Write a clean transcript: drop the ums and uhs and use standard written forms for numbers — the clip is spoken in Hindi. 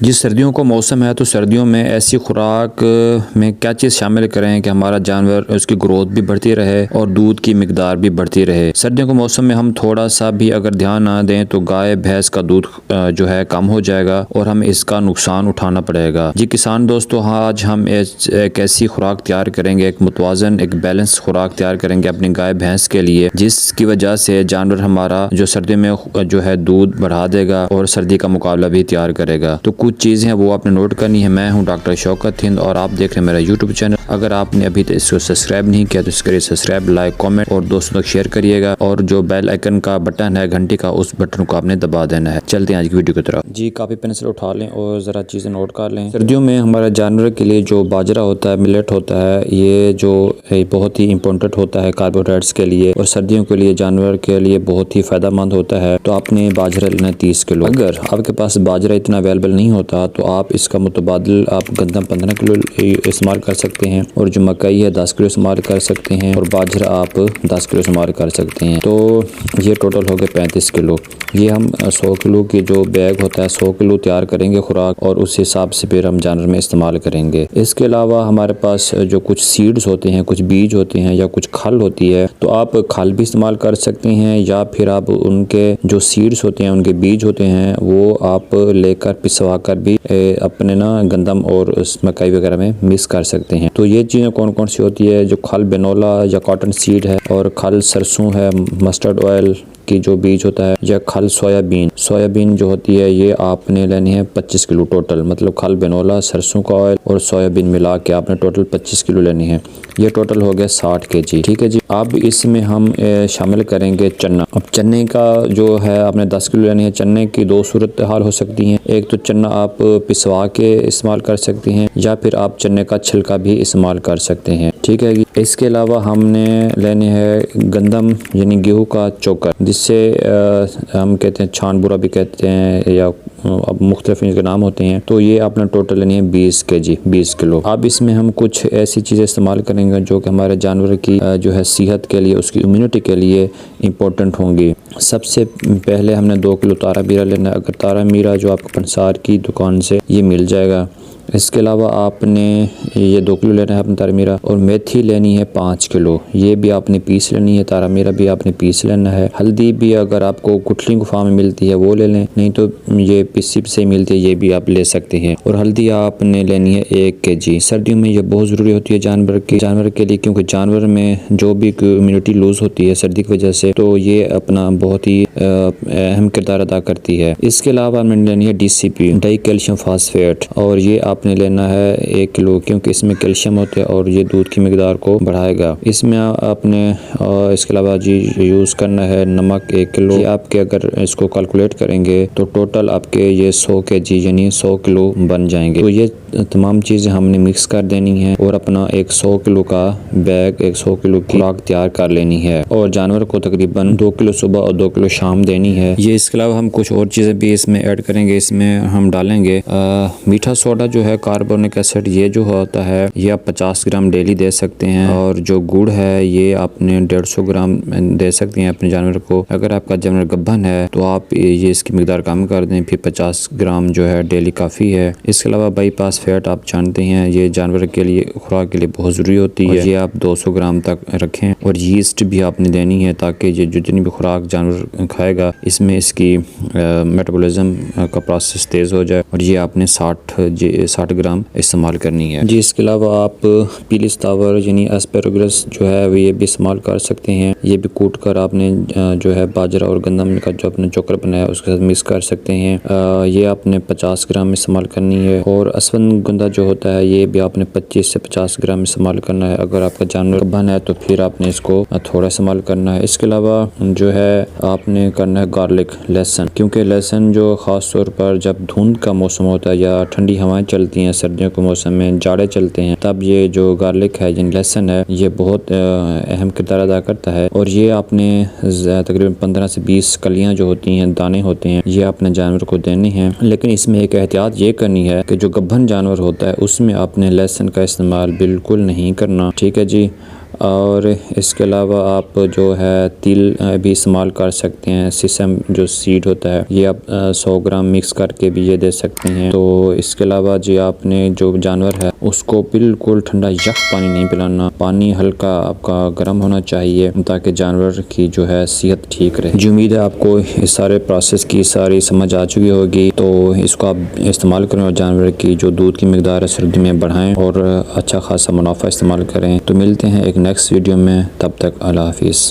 जी, सर्दियों का मौसम है तो सर्दियों में ऐसी खुराक में क्या चीज़ शामिल करें कि हमारा जानवर उसकी ग्रोथ भी बढ़ती रहे और दूध की मिकदार भी बढ़ती रहे। सर्दियों के मौसम में हम थोड़ा सा भी अगर ध्यान ना दें तो गाय भैंस का दूध जो है कम हो जाएगा और हमें इसका नुकसान उठाना पड़ेगा। जी किसान दोस्तों, आज हम एक ऐसी खुराक तैयार करेंगे, एक मुतवाज़न एक बैलेंस खुराक तैयार करेंगे अपनी गाय भैंस के लिए, जिसकी वजह से जानवर हमारा जो सर्दियों में जो है दूध बढ़ा देगा और सर्दी का मुकाबला भी तैयार करेगा। तो कुछ चीज़ें हैं वो आपने नोट करनी है। मैं हूं डॉक्टर शौकत हिंद और आप देख रहे हैं मेरा यूट्यूब चैनल। अगर आपने अभी तक इसको सब्सक्राइब नहीं किया तो इसके सब्सक्राइब, लाइक, कमेंट और दोस्तों तक शेयर करिएगा और जो बेल आइकन का बटन है घंटी का, उस बटन को आपने दबा देना है। चलते हैं आज की वीडियो की तरफ। जी, कापी पेंसिल उठा लें और ज़रा चीज़ें नोट कर लें। सर्दियों में हमारे जानवर के लिए जो बाजरा होता है, मिलेट होता है, ये जो बहुत ही इंपॉर्टेंट होता है कार्बोहाइड्रेट्स के लिए और सर्दियों के लिए जानवर के लिए बहुत ही फ़ायदेमंद होता है। तो आपने बाजरा लेना 30 किलो। अगर आपके पास बाजरा इतना अवेलेबल नहीं होता तो आप इसका मुतबादिल आप गंदम 15 किलो इस्तेमाल कर सकते हैं और जो मकई है 10 किलो इस्तेमाल कर सकते हैं और बाजरा आप 10 किलो इस्तेमाल कर सकते हैं। तो ये टोटल हो गए 35 किलो। ये हम 100 किलो की जो बैग होता है 100 किलो तैयार करेंगे खुराक और उस हिसाब से फिर हम जानवर में इस्तेमाल करेंगे। इसके अलावा हमारे पास जो कुछ सीड्स होते हैं, कुछ बीज होते हैं या कुछ खल होती है, तो आप खल भी इस्तेमाल कर सकते हैं या फिर आप उनके जो सीड्स होते हैं, उनके बीज होते हैं, वो आप लेकर पिसवा कर भी अपने ना गंदम और मकई वगैरह में मिक्स कर सकते हैं। तो ये चीज़ें कौन कौन सी होती है? जो खल बेनोला या कॉटन सीड है और खल सरसों है, मस्टर्ड ऑयल की जो बीज होता है, या खल सोयाबीन जो होती है, ये आपने लेनी है 25 किलो टोटल। मतलब खल बेनोला, सरसों का ऑयल और सोयाबीन मिला के आपने टोटल 25 किलो लेनी है। ये टोटल हो गया 60 kg। ठीक है जी। अब इसमें हम शामिल करेंगे चना। अब चने का जो है आपने 10 किलो लेनी है। चने की दो सूरत हाल हो सकती हैं। एक तो चना आप पिसवा के इस्तेमाल कर सकते हैं या फिर आप चने का छिलका भी इस्तेमाल कर सकते हैं। ठीक है। इसके अलावा हमने लेने हैं गंदम यानी गेहूं का चोकर, जिससे हम कहते हैं छान बुरा भी कहते हैं या अब मुख्तलिफ इनके नाम होते हैं। तो ये आपने टोटल लेनी है 20 kg, 20 किलो। अब इसमें हम कुछ ऐसी चीज़ें इस्तेमाल करेंगे जो कि हमारे जानवर की जो है सेहत के लिए, उसकी इम्यूनिटी के लिए इम्पोर्टेंट होंगी। सबसे पहले हमने 2 किलो तारा मीरा लेना है। अगर तारा मीरा जो आपको पंसार की दुकान से ये मिल जाएगा। इसके अलावा आपने ये 2 किलो लेना है अपना तारा मीरा और मेथी लेनी है 5 किलो। ये भी आपने पीस लेनी है। तारा मीरा भी आपने पीस लेना है। हल्दी भी अगर आपको गुठली गुफा में मिलती है वो ले लें, नहीं तो ये पिसी से मिलती है, ये भी आप ले सकते हैं। और हल्दी आपने लेनी है 1 kg। सर्दियों में ये बहुत ज़रूरी होती है जानवर के लिए, क्योंकि जानवर में जो भी इम्यूनिटी लूज होती है सर्दी की वजह से, तो ये अपना बहुत ही अहम किरदार अदा करती है। इसके अलावा हमने लेनी है DCP, डाई कैल्शियम फास्फेट, और ये आपने लेना है 1 किलो, क्योंकि इसमें कैल्शियम होता है और ये दूध की मिकदार को बढ़ाएगा। इसमें आपने इसके अलावा जी यूज़ करना है नमक 1 किलो। ये आपके अगर इसको कैलकुलेट करेंगे तो टोटल आपके ये 100 kg यानी 100 किलो बन जाएंगे। तो ये तमाम चीज़ें हमने मिक्स कर देनी है और अपना एक 100 किलो का बैग, 100 किलो की खुराक तैयार कर लेनी है और जानवर को तकरीबन 2 किलो सुबह और 2 किलो शाम देनी है। ये इसके अलावा हम कुछ और चीज़ें भी इसमें ऐड करेंगे। इसमें हम डालेंगे मीठा सोडा जो है, कार्बोनिक एसिड, ये जो होता है ये आप 50 ग्राम डेली दे सकते हैं। और जो गुड़ है ये आपने 150 ग्राम दे सकते हैं अपने जानवर को। अगर आपका जानवर गब्बन है तो आप ये इसकी मिकदार कम कर दें, फिर 50 ग्राम जो है डेली काफ़ी है। इसके अलावा बाईपास फैट आप जानते हैं ये जानवर के लिए खुराक के लिए बहुत ज़रूरी होती है। ये आप 200 ग्राम तक रखें। और यीस्ट भी आपने देनी है ताकि ये जितनी भी खुराक जानवर खाएगा इसमें इसकी मेटाबॉलिज्म का प्रोसेस तेज़ हो जाए। और ये आपने 60 ग्राम इस्तेमाल करनी है जी। इसके अलावा आप पीली सतावर यानी एस्पेरागस जो है ये भी इस्तेमाल कर सकते हैं। ये भी कूट कर आपने जो है बाजरा और गंदम का जो आपने चोकर बनाया उसके साथ मिक्स कर सकते हैं। ये आपने 50 ग्राम इस्तेमाल करनी है। और अश्वगंधा जो होता है ये भी आपने 25 से 50 ग्राम इस्तेमाल करना है। अगर आपका जानवर गब्बन है तो फिर आपने इसको थोड़ा इस्तेमाल करना है। इसके अलावा जो है आपने करना है गार्लिक, लहसुन, क्योंकि लहसुन जो ख़ास तौर पर जब धुंध का मौसम होता है या ठंडी हवाएं चलती हैं, सर्दियों के मौसम में जाड़े चलते हैं, तब ये जो गार्लिक है यानी लहसुन है ये बहुत अहम किरदार अदा करता है। और ये आपने तकरीबन 15 से 20 कलियाँ जो होती हैं, दाने होते हैं, ये अपने जानवर को देनी है। लेकिन इसमें एक एहतियात ये करनी है कि जो गब्बन जानवर होता है उसमें आपने लहसुन का इस्तेमाल बिल्कुल नहीं करना। ठीक है जी। और इसके अलावा आप जो है तिल भी इस्तेमाल कर सकते हैं। सिसम जो सीड होता है ये आप 100 ग्राम मिक्स करके भी ये दे सकते हैं। तो इसके अलावा जी आपने जो जानवर है उसको बिल्कुल ठंडा यख पानी नहीं पिलाना, पानी हल्का आपका गर्म होना चाहिए ताकि जानवर की जो है सेहत ठीक रहे। जी उम्मीद है आपको इस सारे प्रोसेस की सारी समझ आ चुकी होगी, तो इसको आप इस्तेमाल करें और जानवर की जो दूध की मिकदार है सर्दी में बढ़ाएं और अच्छा खासा मुनाफा इस्तेमाल करें। तो मिलते हैं एक नेक्स्ट वीडियो में, तब तक अल्लाह हाफिज़।